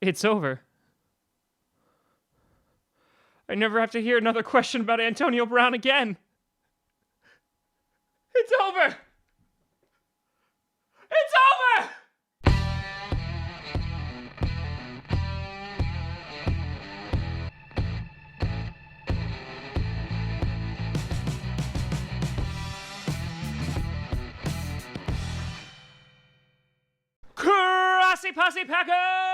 It's over. I never have to hear another question about Antonio Brown again. It's over! It's over! Grossi Posse Packers!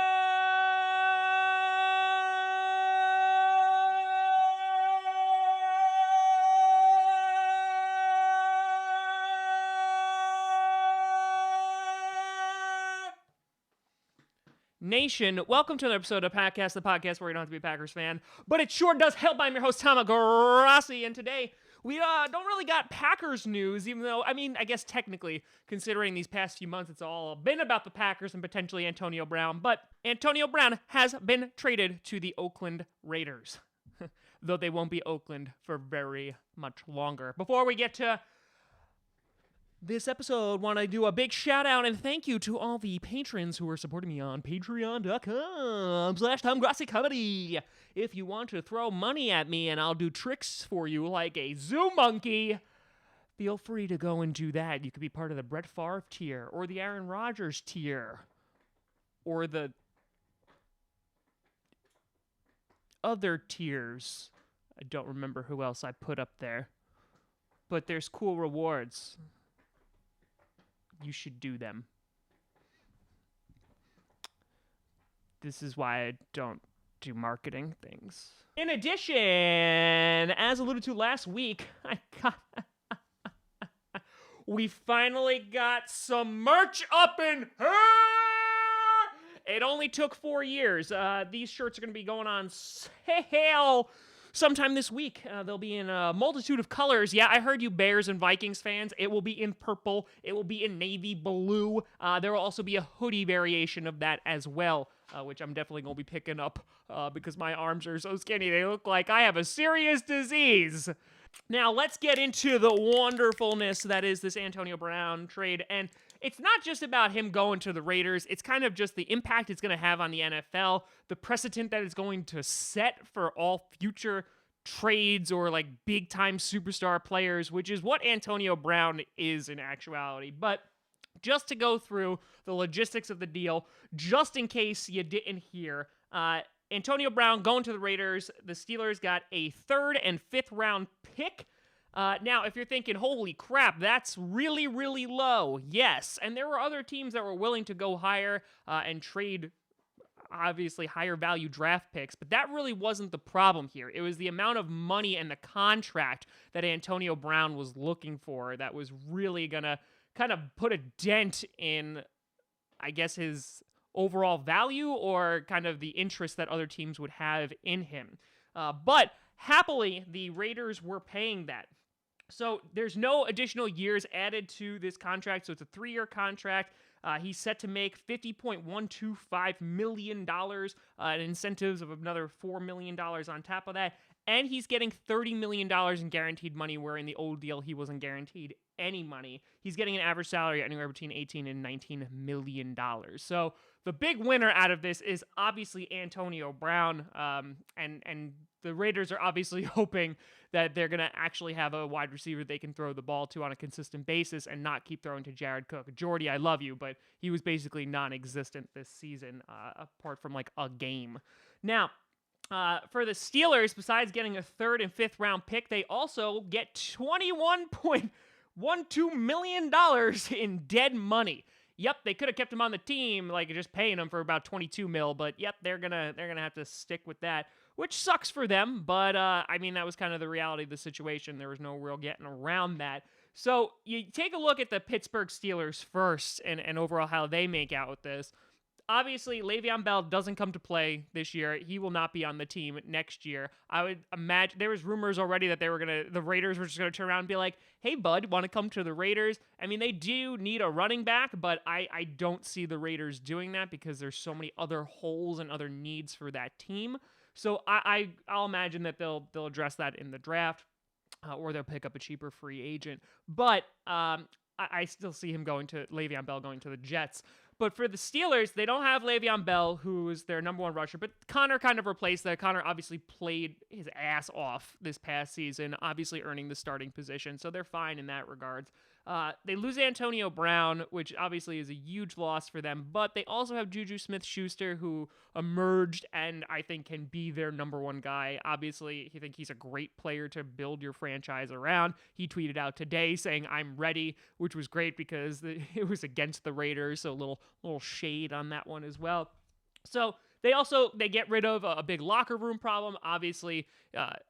Nation, welcome to another episode of Packcast, the podcast where you don't have to be a Packers fan, but it sure does help. I'm your host, Tom Grossi, and today we don't really got Packers news, even though, I guess technically, considering these past few months, it's all been about the Packers and potentially Antonio Brown, but Antonio Brown has been traded to the Oakland Raiders, though they won't be Oakland for very much longer. Before we get to this episode, want to do a big shout out and thank you to all the patrons who are supporting me on patreon.com/TomGrossiComedy. If you want to throw money at me and I'll do tricks for you like a zoo monkey, feel free to go and do that. You could be part of the Brett Favre tier or the Aaron Rodgers tier or the other tiers. I don't remember who else I put up there, but there's cool rewards. You should do them. This is why I don't do marketing things. In addition, as alluded to last week, we finally got some merch up in here! It only took 4 years. These shirts are going to be going on sale sometime this week. They'll be in a multitude of colors. Yeah, I heard you Bears and Vikings fans. It will be in purple. It will be in navy blue. There will also be a hoodie variation of that as well, which I'm definitely going to be picking up because my arms are so skinny. They look like I have a serious disease. Now, let's get into the wonderfulness that is this Antonio Brown trade. And it's not just about him going to the Raiders. It's kind of just the impact it's going to have on the NFL, the precedent that it's going to set for all future trades or like big-time superstar players, which is what Antonio Brown is in actuality. But just to go through the logistics of the deal, just in case you didn't hear, Antonio Brown going to the Raiders, the Steelers got a 3rd and 5th round pick. Now, if you're thinking, holy crap, that's really, really low, yes. And there were other teams that were willing to go higher and trade, obviously, higher value draft picks, but that really wasn't the problem here. It was the amount of money and the contract that Antonio Brown was looking for that was really going to kind of put a dent in, I guess, his overall value or kind of the interest that other teams would have in him. But happily, the Raiders were paying that. So there's no additional years added to this contract, so it's a 3-year contract. He's set to make $50.125 million, and incentives of another $4 million on top of that. And he's getting $30 million in guaranteed money, where in the old deal he wasn't guaranteed any money. He's getting an average salary anywhere between $18 and $19 million. So the big winner out of this is obviously Antonio Brown, and the Raiders are obviously hoping that they're going to actually have a wide receiver they can throw the ball to on a consistent basis and not keep throwing to Jared Cook. Jordy, I love you, but he was basically non-existent this season, apart from like a game. Now, for the Steelers, besides getting a 3rd and 5th round pick, they also get $21.12 million in dead money. Yep, they could have kept him on the team, like just paying him for about 22 mil, but yep, they're gonna have to stick with that, which sucks for them, but that was kind of the reality of the situation. There was no real getting around that. So you take a look at the Pittsburgh Steelers first and overall how they make out with this. Obviously, Le'Veon Bell doesn't come to play this year. He will not be on the team next year. I would imagine there was rumors already that the Raiders were just going to turn around and be like, hey, bud, want to come to the Raiders? They do need a running back, but I don't see the Raiders doing that because there's so many other holes and other needs for that team. So I'll imagine that they'll address that in the draft, or they'll pick up a cheaper free agent. But I still see him Le'Veon Bell going to the Jets. But for the Steelers, they don't have Le'Veon Bell, who is their number one rusher, but Connor kind of replaced that. Connor obviously played his ass off this past season, obviously earning the starting position, so they're fine in that regards. They lose Antonio Brown, which obviously is a huge loss for them, but they also have Juju Smith-Schuster, who emerged and I think can be their number one guy. Obviously, I think he's a great player to build your franchise around. He tweeted out today saying, "I'm ready," which was great because it was against the Raiders, so a little shade on that one as well. So they get rid of a big locker room problem. Obviously,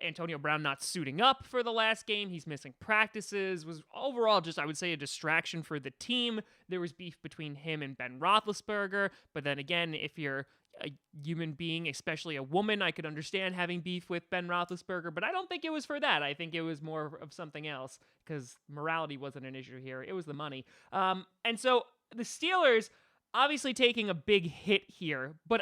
Antonio Brown not suiting up for the last game. He's missing practices. Was overall just, I would say, a distraction for the team. There was beef between him and Ben Roethlisberger. But then again, if you're a human being, especially a woman, I could understand having beef with Ben Roethlisberger. But I don't think it was for that. I think it was more of something else because morality wasn't an issue here. It was the money. And so the Steelers obviously taking a big hit here, but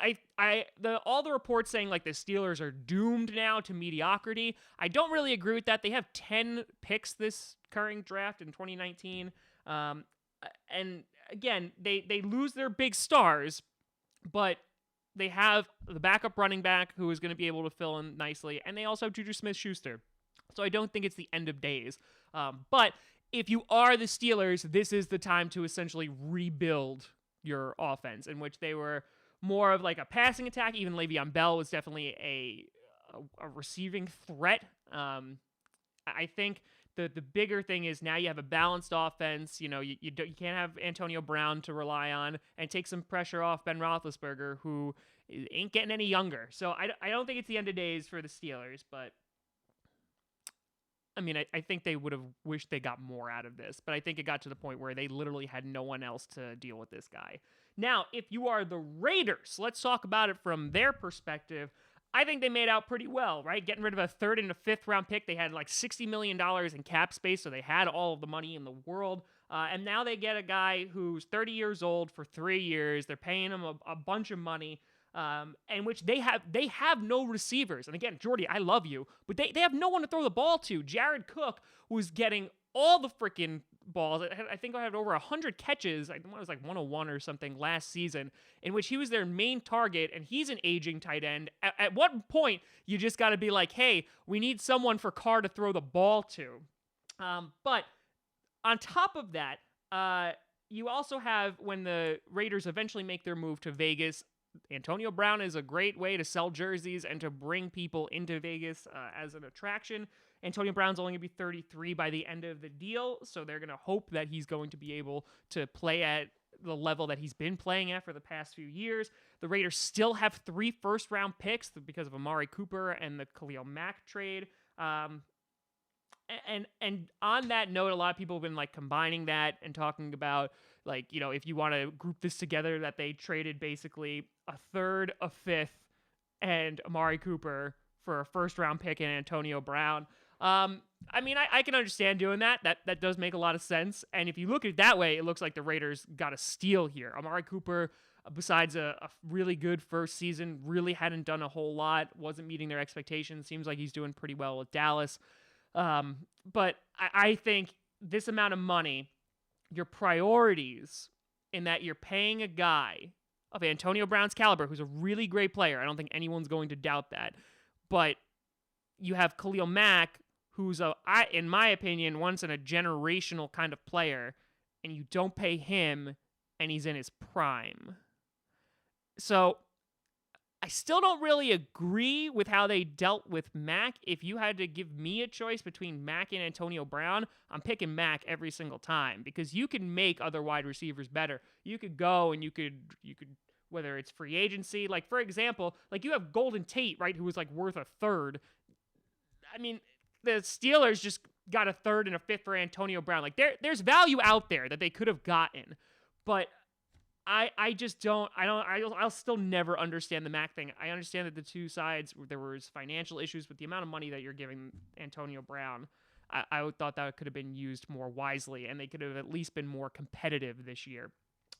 all the reports saying like the Steelers are doomed now to mediocrity. I don't really agree with that. They have 10 picks this current draft in 2019. And again, they lose their big stars, but they have the backup running back who is going to be able to fill in nicely, and they also have Juju Smith-Schuster. So I don't think it's the end of days. But if you are the Steelers, this is the time to essentially rebuild your offense, in which they were more of like a passing attack. Even Le'Veon Bell was definitely a receiving threat. I think the bigger thing is now you have a balanced offense. You can't have Antonio Brown to rely on, and take some pressure off Ben Roethlisberger, who ain't getting any younger. So I don't think it's the end of days for the Steelers, but I mean, I think they would have wished they got more out of this, but I think it got to the point where they literally had no one else to deal with this guy. Now, if you are the Raiders, let's talk about it from their perspective. I think they made out pretty well, right? Getting rid of a third and a fifth round pick. They had like $60 million in cap space, so they had all of the money in the world. And now they get a guy who's 30 years old for 3 years. They're paying him a bunch of money. And which they have no receivers. And again, Jordy, I love you, but they have no one to throw the ball to. Jared Cook was getting all the freaking balls. I think I had over 100 catches. I think it was like 101 or something last season, in which he was their main target, and he's an aging tight end. At what point you just got to be like, hey, we need someone for Carr to throw the ball to. But on top of that, you also have, when the Raiders eventually make their move to Vegas, Antonio Brown is a great way to sell jerseys and to bring people into Vegas as an attraction. Antonio Brown's only going to be 33 by the end of the deal, so they're going to hope that he's going to be able to play at the level that he's been playing at for the past few years. The Raiders still have 3 first-round picks because of Amari Cooper and the Khalil Mack trade. And on that note, a lot of people have been like combining that and talking about, like, if you want to group this together, that they traded basically a third, a fifth, and Amari Cooper for a first-round pick and Antonio Brown. I mean, I can understand doing that. That does make a lot of sense. And if you look at it that way, it looks like the Raiders got a steal here. Amari Cooper, besides a really good first season, really hadn't done a whole lot, wasn't meeting their expectations. Seems like he's doing pretty well with Dallas. But I think this amount of money, your priorities in that you're paying a guy of Antonio Brown's caliber, who's a really great player. I don't think anyone's going to doubt that. But you have Khalil Mack, who's, in my opinion, once in a generational kind of player, and you don't pay him, and he's in his prime. So I still don't really agree with how they dealt with Mack. If you had to give me a choice between Mack and Antonio Brown, I'm picking Mack every single time, because you can make other wide receivers better. You could go and you could whether it's free agency, like for example, like you have Golden Tate, right, who was like worth a third. I mean, the Steelers just got a third and a fifth for Antonio Brown. Like there's value out there that they could have gotten, but I just don't. I'll still never understand the Mack thing. I understand that the two sides, there was financial issues, but the amount of money that you're giving Antonio Brown, I thought that could have been used more wisely, and they could have at least been more competitive this year.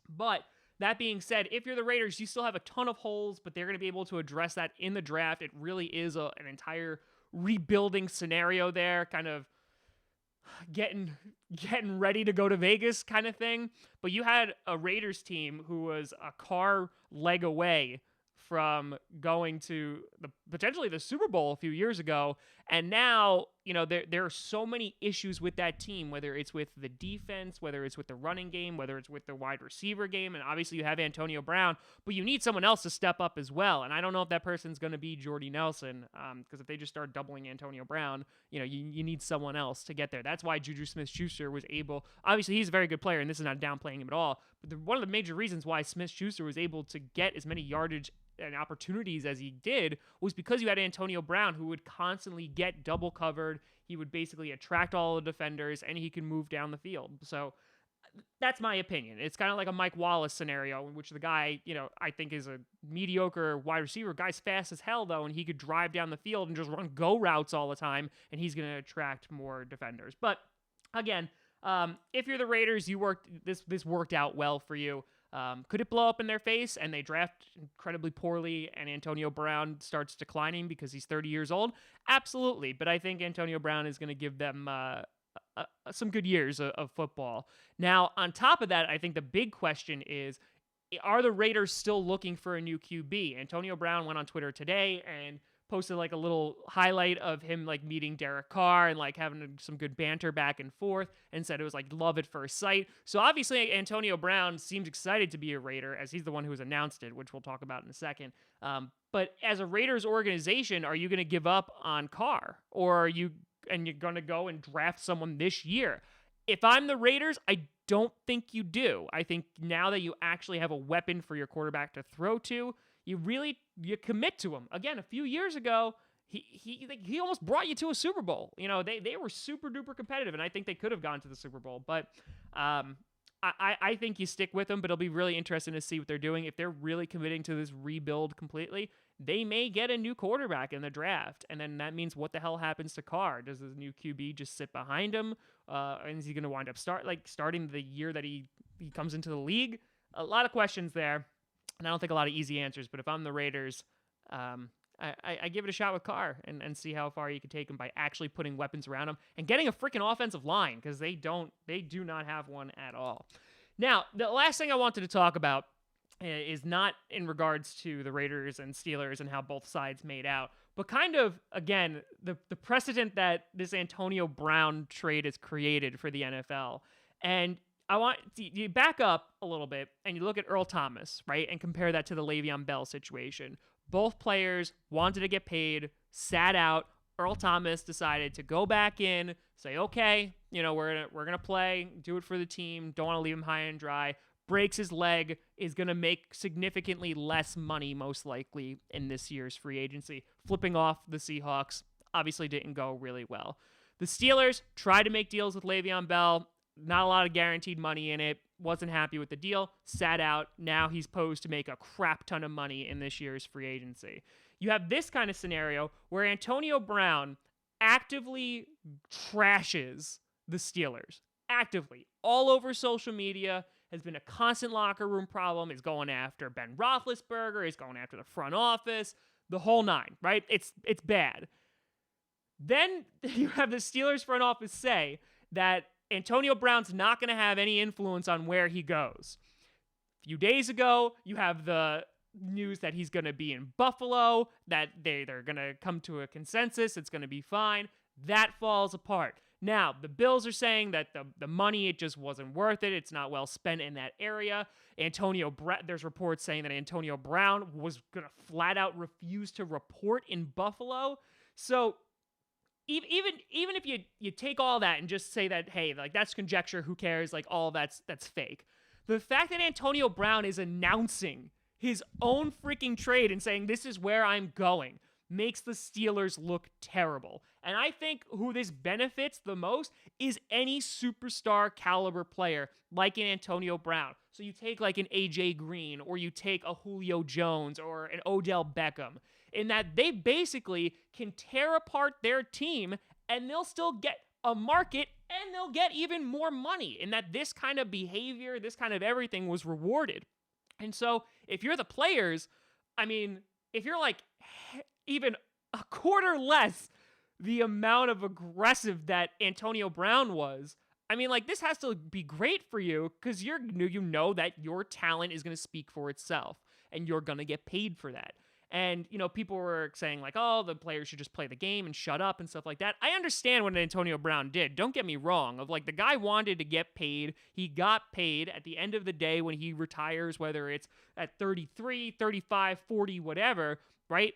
But that being said, if you're the Raiders, you still have a ton of holes, but they're going to be able to address that in the draft. It really is an entire rebuilding scenario there, kind of getting ready to go to Vegas kind of thing. But you had a Raiders team who was a car leg away from going to potentially the Super Bowl a few years ago. And now, there are so many issues with that team, whether it's with the defense, whether it's with the running game, whether it's with the wide receiver game. And obviously you have Antonio Brown, but you need someone else to step up as well. And I don't know if that person's going to be Jordy Nelson, because if they just start doubling Antonio Brown, you need someone else to get there. That's why Juju Smith-Schuster was able, obviously he's a very good player, and this is not downplaying him at all, but one of the major reasons why Smith-Schuster was able to get as many yardage and opportunities as he did was because you had Antonio Brown, who would constantly get double covered. He would basically attract all the defenders, and he can move down the field. So that's my opinion. It's kind of like a Mike Wallace scenario in which the guy, I think is a mediocre wide receiver. Guy's fast as hell, though, and he could drive down the field and just run go routes all the time, and he's going to attract more defenders. But again, if you're the Raiders, this worked out well for you. Could it blow up in their face and they draft incredibly poorly and Antonio Brown starts declining because he's 30 years old? Absolutely. But I think Antonio Brown is going to give them some good years of football. Now, on top of that, I think the big question is, are the Raiders still looking for a new QB? Antonio Brown went on Twitter today and posted like a little highlight of him like meeting Derek Carr and like having some good banter back and forth, and said it was like love at first sight. So obviously Antonio Brown seems excited to be a Raider, as he's the one who has announced it, which we'll talk about in a second. But as a Raiders organization, are you going to give up on Carr, or you're going to go and draft someone this year? If I'm the Raiders, I don't think you do. I think now that you actually have a weapon for your quarterback to throw to, you commit to him. Again, a few years ago, he almost brought you to a Super Bowl. They were super duper competitive, and I think they could have gone to the Super Bowl. But I think you stick with them, but it'll be really interesting to see what they're doing. If they're really committing to this rebuild completely, they may get a new quarterback in the draft, and then that means what the hell happens to Carr? Does the new QB just sit behind him? And is he going to wind up starting the year that he comes into the league? A lot of questions there. And I don't think a lot of easy answers, but if I'm the Raiders, I give it a shot with Carr and see how far you can take him by actually putting weapons around him and getting a freaking offensive line, because they do not have one at all. Now, the last thing I wanted to talk about is not in regards to the Raiders and Steelers and how both sides made out, but kind of, again, the precedent that this Antonio Brown trade has created for the NFL. And I want you back up a little bit and you look at Earl Thomas, right, and compare that to the Le'Veon Bell situation. Both players wanted to get paid, sat out. Earl Thomas decided to go back in, say, okay, we're gonna play, do it for the team. Don't want to leave him high and dry. Breaks his leg, is gonna make significantly less money, most likely, in this year's free agency. Flipping off the Seahawks obviously didn't go really well. The Steelers tried to make deals with Le'Veon Bell. Not a lot of guaranteed money in it. Wasn't happy with the deal. Sat out. Now he's posed to make a crap ton of money in this year's free agency. You have this kind of scenario where Antonio Brown actively trashes the Steelers. Actively. All over social media. Has been a constant locker room problem. Is going after Ben Roethlisberger. Is going after the front office. The whole nine, right? It's bad. Then you have the Steelers front office say that Antonio Brown's not going to have any influence on where he goes. A few days ago, you have the news that he's going to be in Buffalo, that they're going to come to a consensus, it's going to be fine. That falls apart. Now, the Bills are saying that the money, it just wasn't worth it. It's not well spent in that area. There's reports saying that Antonio Brown was going to flat out refuse to report in Buffalo. So even if you take all that and just say that, hey, like that's conjecture, who cares, like all that's fake. The fact that Antonio Brown is announcing his own freaking trade and saying this is where I'm going makes the Steelers look terrible. And I think who this benefits the most is any superstar caliber player like an Antonio Brown. So you take like an AJ Green, or you take a Julio Jones or an Odell Beckham, in that they basically can tear apart their team and they'll still get a market and they'll get even more money, in that this kind of behavior, this kind of everything was rewarded. And so if you're the players, I mean, if you're like even a quarter less the amount of aggressive that Antonio Brown was. I mean, like, this has to be great for you because you know that your talent is going to speak for itself and you're going to get paid for that. And, people were saying, like, oh, the players should just play the game and shut up and stuff like that. I understand what Antonio Brown did. Don't get me wrong. Of like, the guy wanted to get paid. He got paid at the end of the day when he retires, whether it's at 33, 35, 40, whatever, right?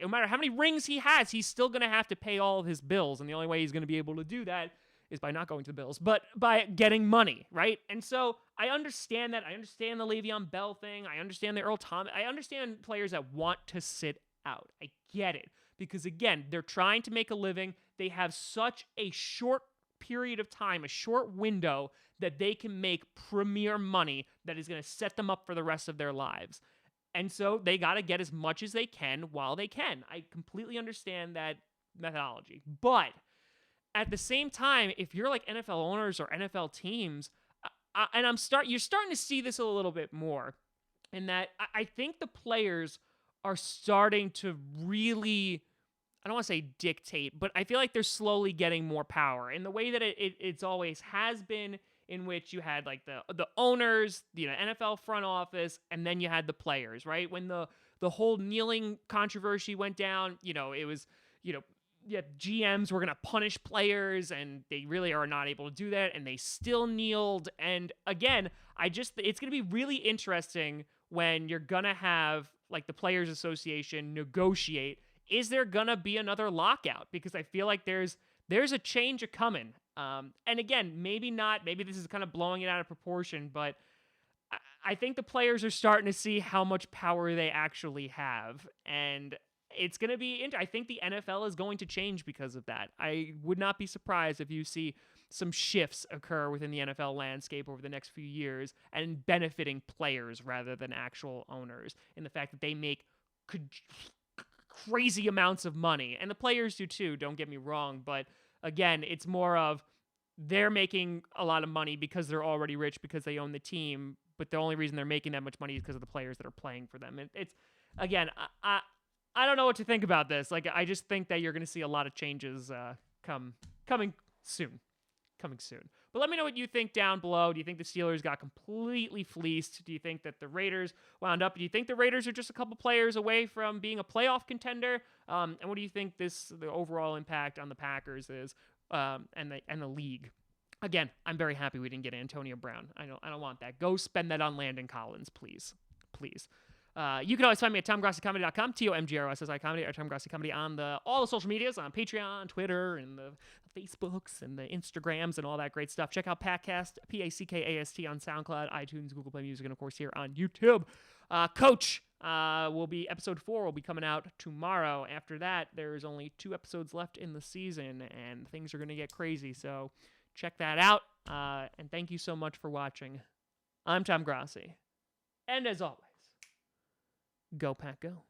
No matter how many rings he has, he's still going to have to pay all of his bills. And the only way he's going to be able to do that is by not going to the Bills, but by getting money, right? And so I understand that. I understand the Le'Veon Bell thing. I understand the Earl Thomas. I understand players that want to sit out. I get it. Because again, they're trying to make a living. They have such a short period of time, a short window, that they can make premier money that is going to set them up for the rest of their lives. And so they got to get as much as they can while they can. I completely understand that methodology. But at the same time, if you're like NFL owners or NFL teams, and you're starting to see this a little bit more, in that I think the players are starting to really, I don't want to say dictate, but I feel like they're slowly getting more power in the way that it's always has been, in which you had like the owners, NFL front office, and then you had the players, right? When the whole kneeling controversy went down, it was, GMs were going to punish players, and they really are not able to do that, and they still kneeled. And again, it's going to be really interesting when you're going to have like the Players Association negotiate. Is there going to be another lockout? Because I feel like there's a change coming. And again, maybe not. Maybe this is kind of blowing it out of proportion, but I think the players are starting to see how much power they actually have. And it's going to be I think the NFL is going to change because of that. I would not be surprised if you see some shifts occur within the NFL landscape over the next few years and benefiting players rather than actual owners, in the fact that they make crazy amounts of money. And the players do too, don't get me wrong. But again, it's more of they're making a lot of money because they're already rich because they own the team. But the only reason they're making that much money is because of the players that are playing for them. It's again, I don't know what to think about this. Like, I just think that you're going to see a lot of changes coming soon. But let me know what you think down below. Do you think the Steelers got completely fleeced? Do you think that the Raiders wound up? Do you think the Raiders are just a couple players away from being a playoff contender? And what do you think the overall impact on the Packers is, and the league? Again, I'm very happy we didn't get Antonio Brown. I don't want that. Go spend that on Landon Collins, please. You can always find me at TomGrossiComedy.com, TomGrossI Comedy, or Tom Grossi Comedy on all the social medias, on Patreon, Twitter, and the Facebooks, and the Instagrams, and all that great stuff. Check out Packcast, Packast on SoundCloud, iTunes, Google Play Music, and of course here on YouTube. Coach episode 4 will be coming out tomorrow. After that, there's only 2 episodes left in the season, and things are going to get crazy, so check that out. And thank you so much for watching. I'm Tom Grossi. And as always, go Pack Go.